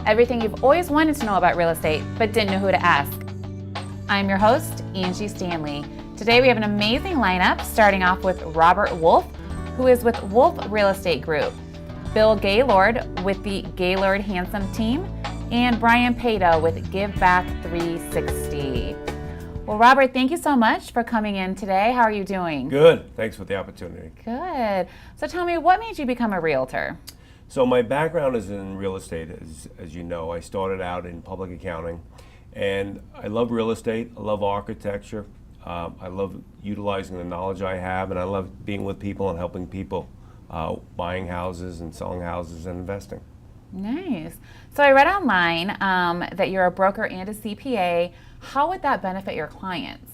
Everything you've always wanted to know about real estate, but didn't know who to ask. I'm your host, Angie Stanley. Today we have an amazing lineup, starting off with Robert Wolf, who is with Wolf Real Estate Group, Bill Gaylord with the Gaylord-Hansen team, and Brian Pado with Give Back 360. Well, Robert, thank you so much for coming in today. How are you doing? Good. Thanks for the opportunity. Good. So tell me, what made you become a realtor? So my background is in real estate, as you know. I started out in public accounting, and I love real estate. I love architecture. I love utilizing the knowledge I have, and I love being with people and helping people buying houses and selling houses and investing. Nice. So I read online that you're a broker and a CPA. How would that benefit your clients?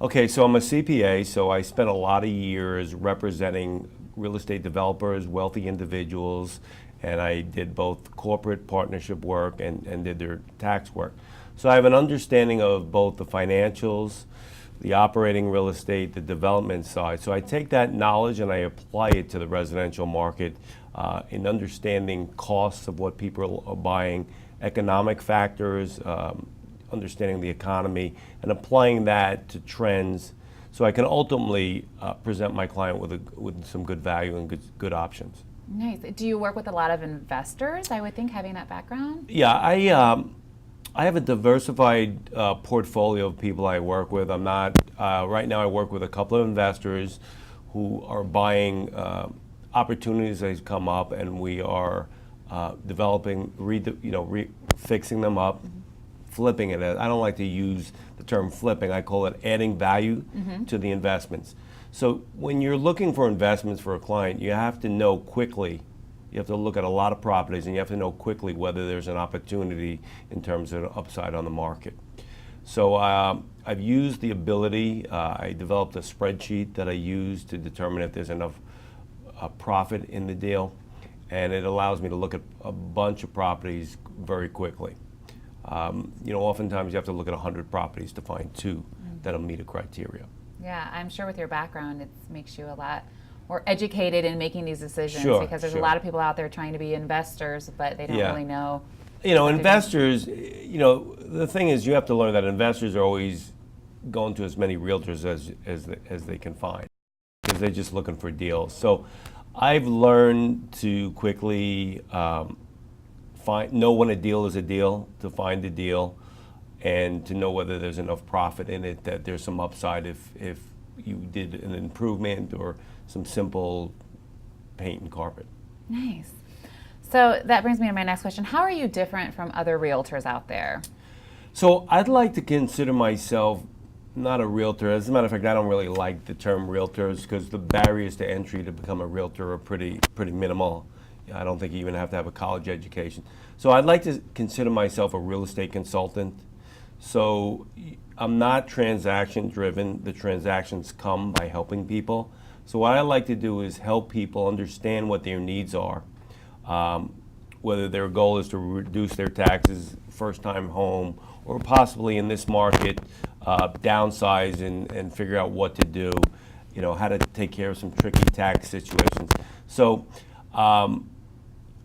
Okay, so I'm a CPA, so I spent a lot of years representing real estate developers, wealthy individuals, and I did both corporate partnership work and did their tax work. So I have an understanding of both the financials, the operating real estate, the development side. So I take that knowledge and I apply it to the residential market in understanding costs of what people are buying, economic factors, understanding the economy, and applying that to trends, so I can ultimately present my client with some good value and good options. Nice. Do you work with a lot of investors, I would think, having that background? Yeah, I have a diversified portfolio of people I work with. I'm not, right now I work with a couple of investors who are buying opportunities that come up, and we are developing, fixing them up, flipping it. I don't like to use the term flipping. I call it adding value to the investments. So when you're looking for investments for a client, you have to know quickly. You have to look at a lot of properties, and you have to know quickly whether there's an opportunity in terms of upside on the market. So I've used the ability. I developed a spreadsheet that I use to determine if there's enough profit in the deal, and it allows me to look at a bunch of properties very quickly. Oftentimes you have to look at 100 properties to find two that'll meet a criteria. Yeah, I'm sure with your background, it makes you a lot more educated in making these decisions, because there's a lot of people out there trying to be investors, but they don't really know. Investors, the thing is, you have to learn that investors are always going to as many realtors as they can find, because they're just looking for deals. So I've learned to quickly know when a deal is a deal, to find a deal, and to know whether there's enough profit in it, that there's some upside if you did an improvement or some simple paint and carpet. Nice. So that brings me to my next question. How are you different from other realtors out there? So I'd like to consider myself not a realtor. As a matter of fact, I don't really like the term realtors, because the barriers to entry to become a realtor are pretty minimal. I don't think you even have to have a college education. So I'd like to consider myself a real estate consultant. So I'm not transaction driven. The transactions come by helping people. So what I like to do is help people understand what their needs are, whether their goal is to reduce their taxes, first time home, or possibly in this market, downsize and figure out what to do, how to take care of some tricky tax situations. So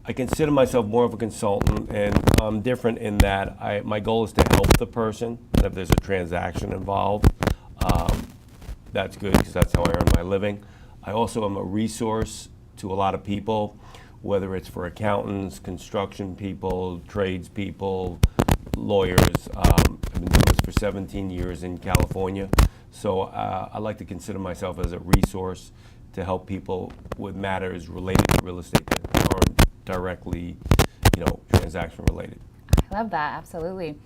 I consider myself more of a consultant, and I'm different in that my goal is to help the person, and if there's a transaction involved, that's good, because that's how I earn my living. I also am a resource to a lot of people, whether it's for accountants, construction people, tradespeople, lawyers. I've been doing this for 17 years in California, so I like to consider myself as a resource to help people with matters related to real estate that aren't directly, transaction related. I love that, absolutely.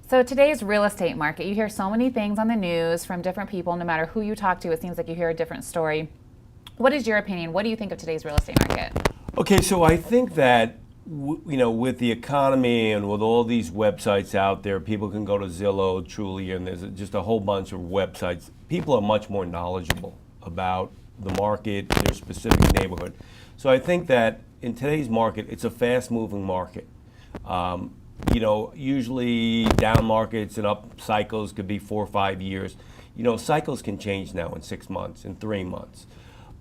So today's real estate market, you hear so many things on the news from different people. No matter who you talk to, it seems like you hear a different story. What is your opinion? What do you think of today's real estate market? Okay, so I think that with the economy and with all these websites out there, people can go to Zillow, Truly, and there's just a whole bunch of websites. People are much more knowledgeable about the market, their specific neighborhood. So I think that in today's market, it's a fast-moving market. Usually down markets and up cycles could be 4 or 5 years. Cycles can change now in 6 months, in 3 months.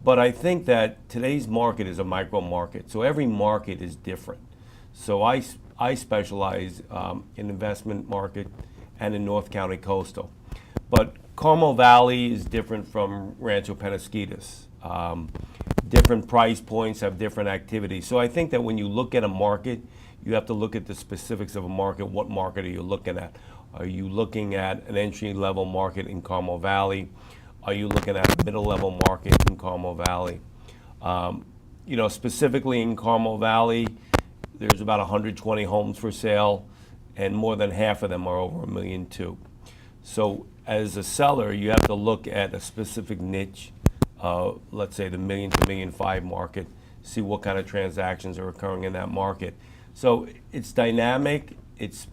But I think that today's market is a micro market, so every market is different. So I specialize in investment market and in North County Coastal. But Carmel Valley is different from Rancho Penasquitos. Different price points have different activities. So I think that when you look at a market, you have to look at the specifics of a market. What market are you looking at? Are you looking at an entry-level market in Carmel Valley? Are you looking at a middle-level market in Carmel Valley? Specifically in Carmel Valley, there's about 120 homes for sale, and more than half of them are over $1.2 million. So as a seller, you have to look at a specific niche, let's say the $1 million to $1.5 million market, see what kind of transactions are occurring in that market. So it's dynamic. It's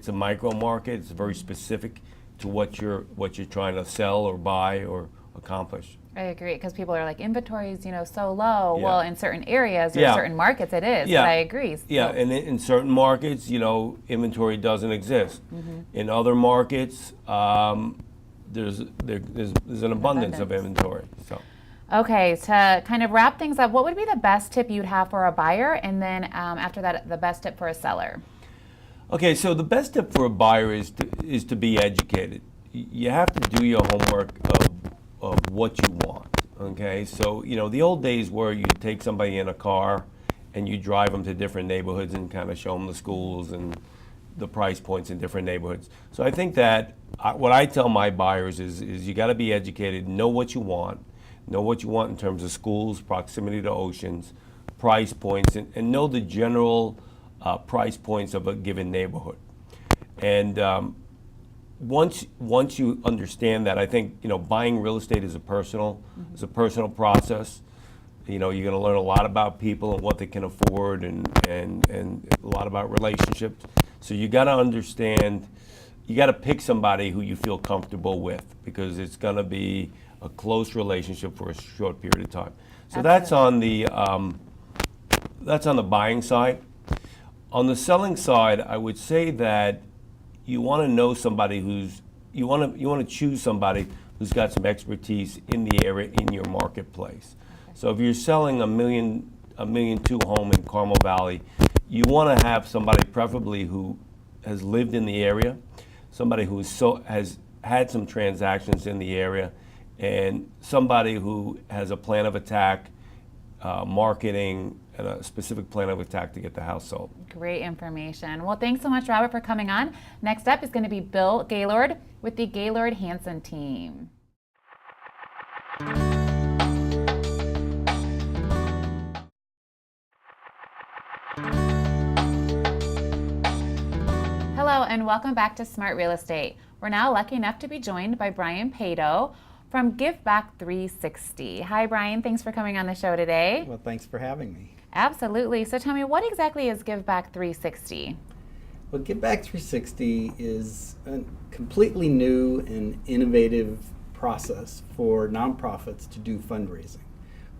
a micro market. It's very specific to what you're trying to sell or buy or accomplish. I agree, because people are like, inventory's so low. Yeah. Well, in certain areas or Yeah. certain markets it is. Yeah. But I agree. Yeah, and in certain markets, inventory doesn't exist. In other markets, there's an abundance of inventory. So. Okay, to kind of wrap things up, what would be the best tip you'd have for a buyer, and then after that, the best tip for a seller? Okay, so the best tip for a buyer is to be educated. You have to do your homework of what you want. Okay, so the old days where you take somebody in a car and you drive them to different neighborhoods and kind of show them the schools and the price points in different neighborhoods. So I think that what I tell my buyers is you got to be educated, know what you want in terms of schools, proximity to oceans, price points, and know the general price points of a given neighborhood. And once you understand that, I think buying real estate is a personal process. You're going to learn a lot about people and what they can afford, and a lot about relationships. So you got to understand. You got to pick somebody who you feel comfortable with, because it's going to be a close relationship for a short period of time. So Absolutely. that's on the buying side. On the selling side, I would say that you want to know somebody you want to choose somebody who's got some expertise in the area, in your marketplace. Okay. So if you're selling a $1.2 million home in Carmel Valley, you want to have somebody preferably who has lived in the area, somebody who has had some transactions in the area, and somebody who has a plan of attack, marketing, and a specific plan of attack to get the house sold. Great information. Well, thanks so much, Robert, for coming on. Next up is going to be Bill Gaylord with the Gaylord-Hansen team. Hello, and welcome back to Smart Real Estate. We're now lucky enough to be joined by Brian Pado from BreakThruTV. Hi, Brian. Thanks for coming on the show today. Well, thanks for having me. Absolutely. So tell me, what exactly is BreakThruTV? Well, BreakThruTV is a completely new and innovative process for nonprofits to do fundraising.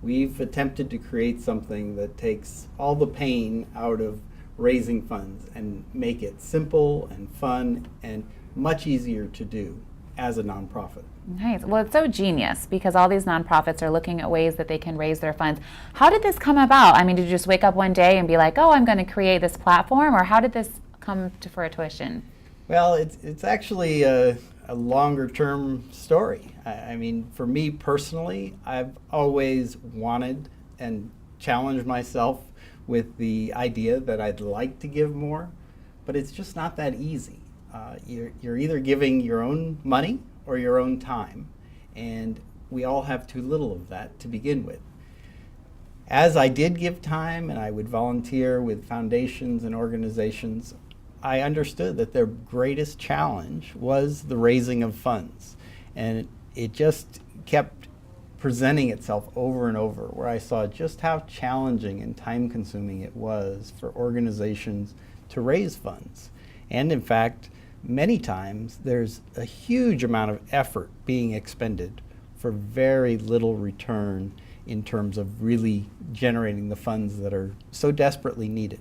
We've attempted to create something that takes all the pain out of raising funds and make it simple and fun and much easier to do as a nonprofit. Nice. Well, it's so genius, because all these nonprofits are looking at ways that they can raise their funds. How did this come about? I mean, did you just wake up one day and be like, oh, I'm going to create this platform, or how did this come to fruition? Well, it's actually a longer term story. I mean, for me personally, I've always wanted and challenged myself with the idea that I'd like to give more, but it's just not that easy. You're either giving your own money or your own time, and we all have too little of that to begin with. As I did give time and I would volunteer with foundations and organizations, I understood that their greatest challenge was the raising of funds, and it just kept presenting itself over and over, where I saw just how challenging and time-consuming it was for organizations to raise funds. And in fact, many times there's a huge amount of effort being expended for very little return in terms of really generating the funds that are so desperately needed.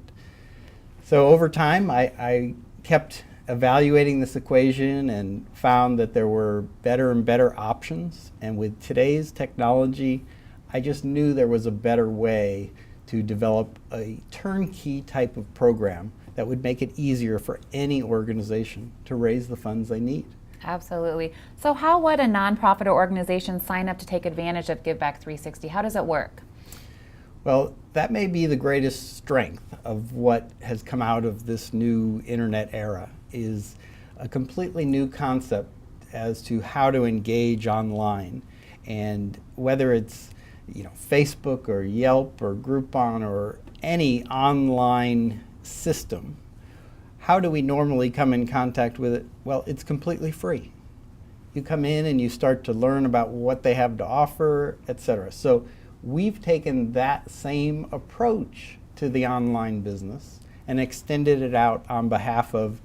So over time, I kept evaluating this equation and found that there were better and better options. And with today's technology, I just knew there was a better way to develop a turnkey type of program that would make it easier for any organization to raise the funds they need. Absolutely. So how would a nonprofit or organization sign up to take advantage of Give Back 360? How does it work? Well, that may be the greatest strength of what has come out of this new internet era, is a completely new concept as to how to engage online. And whether it's Facebook or Yelp or Groupon or any online system, how do we normally come in contact with it? Well, it's completely free. You come in and you start to learn about what they have to offer, etc. So we've taken that same approach to the online business and extended it out on behalf of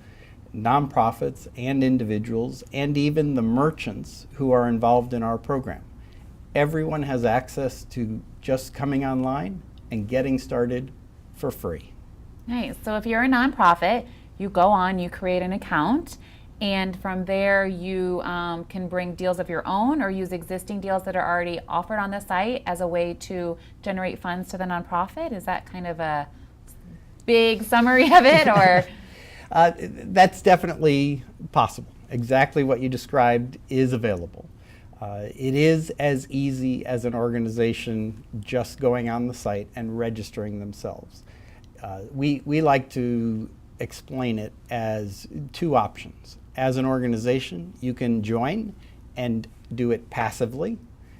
nonprofits and individuals and even the merchants who are involved in our program. Everyone has access to just coming online and getting started for free. Nice. So if you're a nonprofit, you go on, you create an account, and from there you can bring deals of your own or use existing deals that are already offered on the site as a way to generate funds to the nonprofit. Is that kind of a big summary of it, or? That's definitely possible. Exactly what you described is available. It is as easy as an organization just going on the site and registering themselves. We like to explain it as two options. As an organization, you can join and do it passively,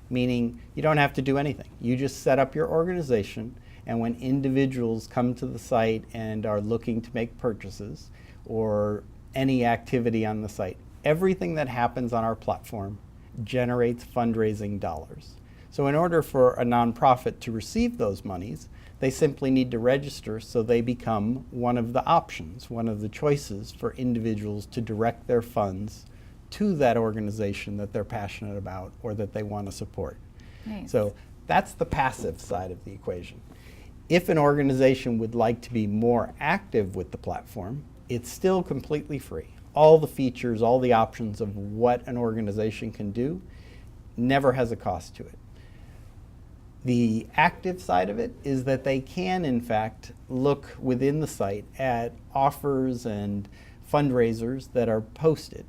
meaning you don't have to do anything. You just set up your organization, and when individuals come to the site and are looking to make purchases or any activity on the site, everything that happens on our platform generates fundraising dollars. So in order for a nonprofit to receive those monies, they simply need to register so they become one of the options, one of the choices for individuals to direct their funds to that organization that they're passionate about or that they want to support. Nice. So that's the passive side of the equation. If an organization would like to be more active with the platform, it's still completely free. All the features, all the options of what an organization can do never has a cost to it. The active side of it is that they can, in fact, look within the site at offers and fundraisers that are posted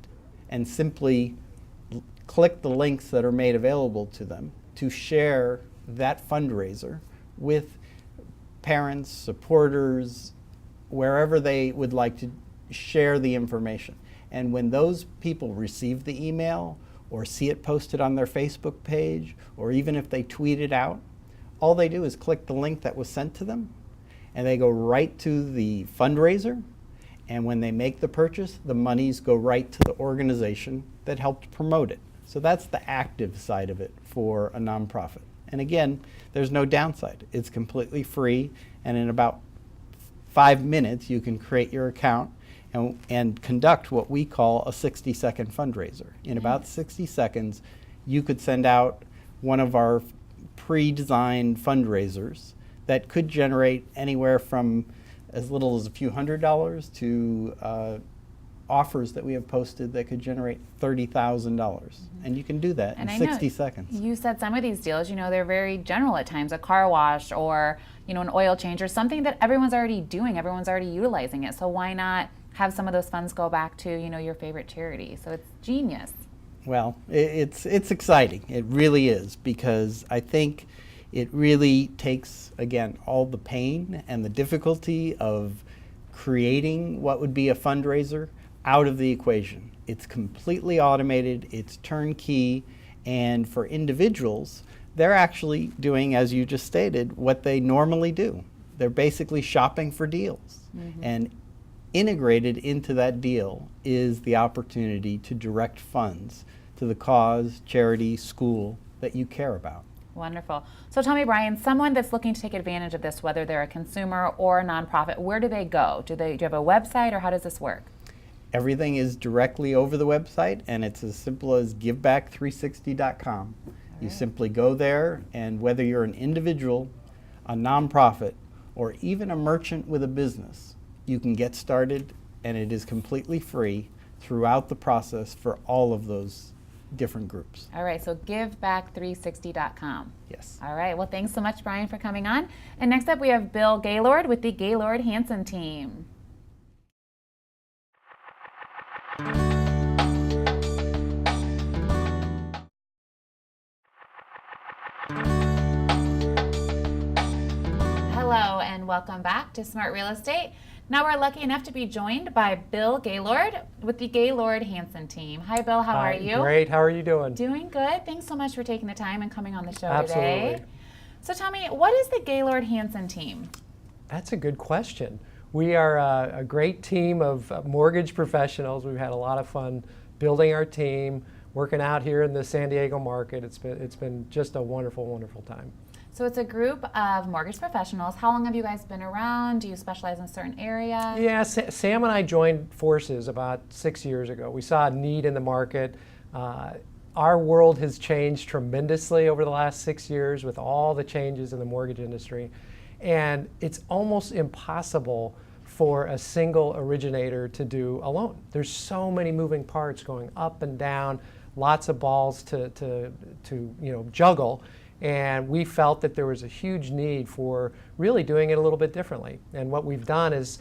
and simply click the links that are made available to them to share that fundraiser with parents, supporters, wherever they would like to share the information. And when those people receive the email or see it posted on their Facebook page, or even if they tweet it out, all they do is click the link that was sent to them, and they go right to the fundraiser, and when they make the purchase, the monies go right to the organization that helped promote it. So that's the active side of it for a nonprofit. And again, there's no downside. It's completely free, and in about 5 minutes, you can create your account and conduct what we call a 60-second fundraiser. In about 60 seconds, you could send out one of our pre-designed fundraisers that could generate anywhere from as little as a few $100s to offers that we have posted that could generate $30,000. And you can do that in 60 seconds. You said some of these deals, they're very general at times, a car wash or, an oil change or something that everyone's already doing, everyone's already utilizing it. So why not have some of those funds go back to, your favorite charity? So it's genius. Well, it's exciting. It really is, because I think it really takes, again, all the pain and the difficulty of creating what would be a fundraiser out of the equation. It's completely automated, it's turnkey, and for individuals, they're actually doing, as you just stated, what they normally do. They're basically shopping for deals. Mm-hmm. And integrated into that deal is the opportunity to direct funds to the cause, charity, school that you care about. Wonderful. So tell me, Brian, someone that's looking to take advantage of this, whether they're a consumer or a nonprofit, where do they go? Do you have a website, or how does this work? Everything is directly over the website, and it's as simple as giveback360.com. You simply go there, and whether you're an individual, a nonprofit, or even a merchant with a business, you can get started, and it is completely free throughout the process for all of those different groups. All right, so giveback360.com. Yes. All right, well, thanks so much, Brian, for coming on. And next up, we have Bill Gaylord with the Gaylord-Hansen team. Hello, and welcome back to Smart Real Estate. Now we're lucky enough to be joined by Bill Gaylord with the Gaylord-Hansen team. Hi, Bill. How are you? Great. How are you doing? Doing good. Thanks so much for taking the time and coming on the show Absolutely. today. So tell me, what is the Gaylord-Hansen team? That's a good question. We are a great team of mortgage professionals. We've had a lot of fun building our team, working out here in the San Diego market. It's been just a wonderful, wonderful time. So it's a group of mortgage professionals. How long have you guys been around? Do you specialize in a certain area? Yeah, Sam and I joined forces about 6 years ago. We saw a need in the market. Our world has changed tremendously over the last 6 years with all the changes in the mortgage industry. And it's almost impossible for a single originator to do a loan. There's so many moving parts going up and down, lots of balls to juggle. And we felt that there was a huge need for really doing it a little bit differently. And what we've done is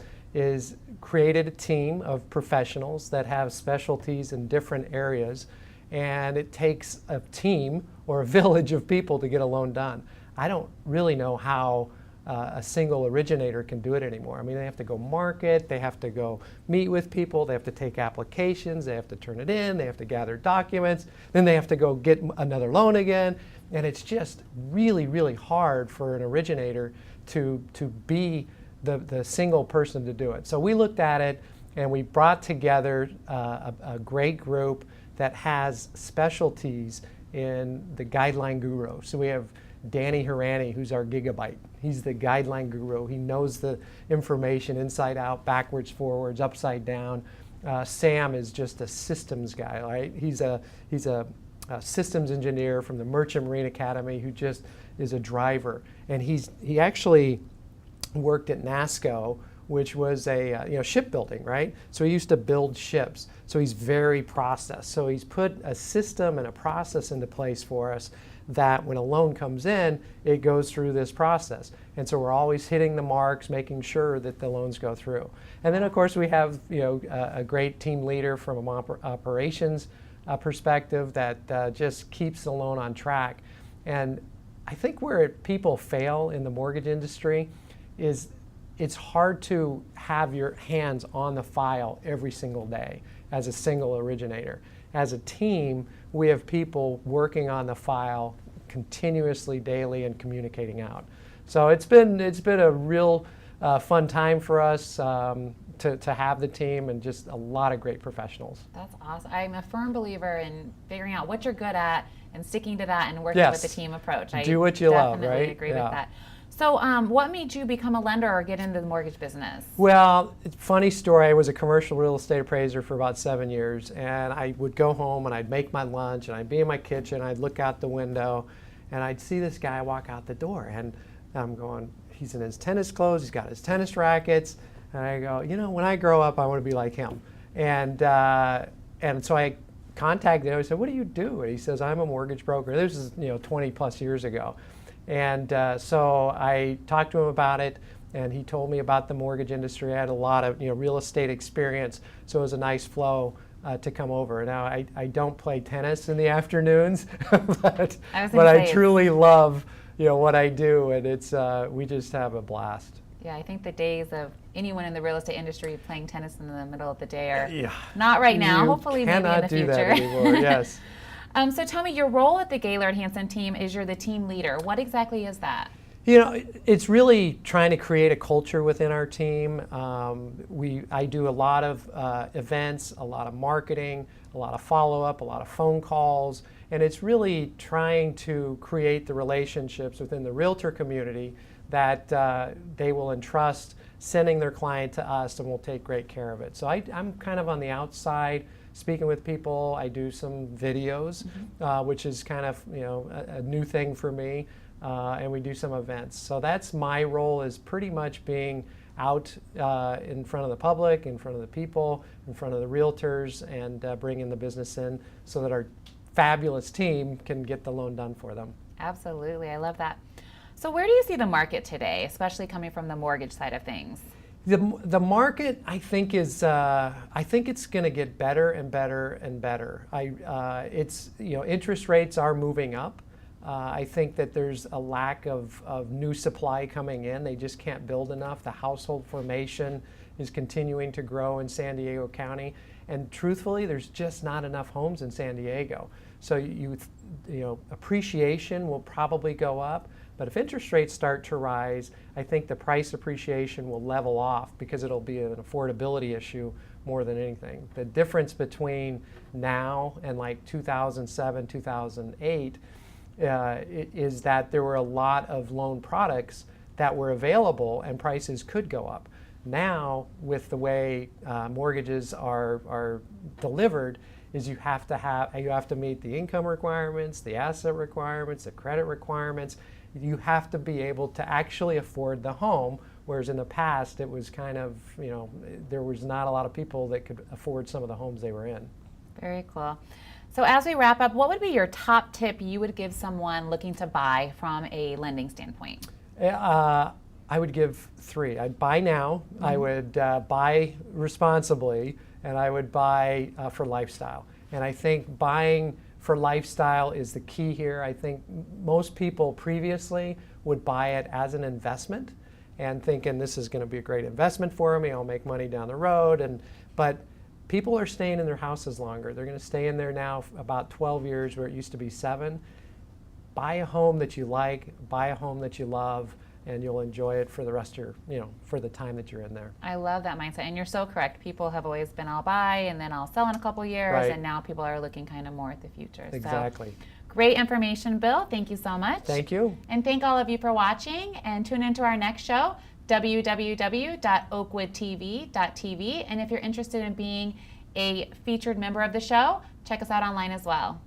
created a team of professionals that have specialties in different areas. And it takes a team or a village of people to get a loan done. I don't really know how a single originator can do it anymore. I mean, they have to go market, they have to go meet with people, they have to take applications, they have to turn it in, they have to gather documents, then they have to go get another loan again. And it's just really, really hard for an originator to be the single person to do it. So we looked at it and we brought together a great group that has specialties in the guideline guru. So we have Danny Hirani, who's our gigabyte. He's the guideline guru. He knows the information inside out, backwards, forwards, upside down. Sam is just a systems guy, right? He's a systems engineer from the Merchant Marine Academy who just is a driver. And he actually worked at NASCO, which was a shipbuilding, right? So he used to build ships. So he's very processed. So he's put a system and a process into place for us that when a loan comes in, it goes through this process. And so we're always hitting the marks, making sure that the loans go through. And then of course we have a great team leader from an operations perspective that just keeps the loan on track. And I think where people fail in the mortgage industry is it's hard to have your hands on the file every single day as a single originator. As a team, we have people working on the file continuously, daily, and communicating out. So it's been a real fun time for us to have the team and just a lot of great professionals. That's awesome. I'm a firm believer in figuring out what you're good at and sticking to that and working with the team approach. Do what you love, right? I definitely agree with that. So what made you become a lender or get into the mortgage business? Well, it's a funny story. I was a commercial real estate appraiser for about 7 years, and I would go home and I'd make my lunch and I'd be in my kitchen, I'd look out the window and I'd see this guy walk out the door, and I'm going, he's in his tennis clothes, he's got his tennis rackets, and I go, when I grow up, I want to be like him. And so I contacted him. I said, what do you do? And he says, I'm a mortgage broker. This is 20 plus years ago. And so I talked to him about it, and he told me about the mortgage industry. I had a lot of real estate experience, so it was a nice flow to come over. Now I don't play tennis in the afternoons, but I truly love what I do, and it's we just have a blast. Yeah, I think the days of anyone in the real estate industry playing tennis in the middle of the day are not right now. Hopefully, maybe in the future. Cannot do that anymore. Yes. So tell me, your role at the Gaylord-Hansen team is you're the team leader. What exactly is that? It's really trying to create a culture within our team. I do a lot of events, a lot of marketing, a lot of follow-up, a lot of phone calls, and it's really trying to create the relationships within the realtor community that they will entrust sending their client to us, and we'll take great care of it. So I'm kind of on the outside, speaking with people. I do some videos, which is kind of a new thing for me, and we do some events. So that's my role, is pretty much being out in front of the public, in front of the people, in front of the realtors, and bringing the business in so that our fabulous team can get the loan done for them. Absolutely, I love that. So where do you see the market today, especially coming from the mortgage side of things? The market, I think, is I think it's going to get better and better and better. It's, interest rates are moving up. I think that there's a lack of new supply coming in. They just can't build enough. The household formation is continuing to grow in San Diego County, and truthfully, there's just not enough homes in San Diego. So appreciation will probably go up. But if interest rates start to rise, I think the price appreciation will level off because it'll be an affordability issue more than anything. The difference between now and like 2007, 2008 is that there were a lot of loan products that were available and prices could go up. Now, with the way mortgages are delivered, is you have to meet the income requirements, the asset requirements, the credit requirements. You have to be able to actually afford the home, whereas in the past it was kind of, there was not a lot of people that could afford some of the homes they were in. Very cool. So as we wrap up, what would be your top tip you would give someone looking to buy from a lending standpoint? I would give 3. I'd buy now, I would buy responsibly, and I would buy for lifestyle. And I think buying for lifestyle is the key here. I think most people previously would buy it as an investment and thinking this is going to be a great investment for me, I'll make money down the road. But people are staying in their houses longer. They're going to stay in there now about 12 years where it used to be 7. Buy a home that you like, buy a home that you love, and you'll enjoy it for the rest of your, for the time that you're in there. I love that mindset, and you're so correct. People have always been, I'll buy and then I'll sell in a couple years, right. And now people are looking kind of more at the future. Exactly. So, great information, Bill. Thank you so much. Thank you. And thank all of you for watching, and tune into our next show, www.oakwoodtv.tv. And if you're interested in being a featured member of the show, check us out online as well.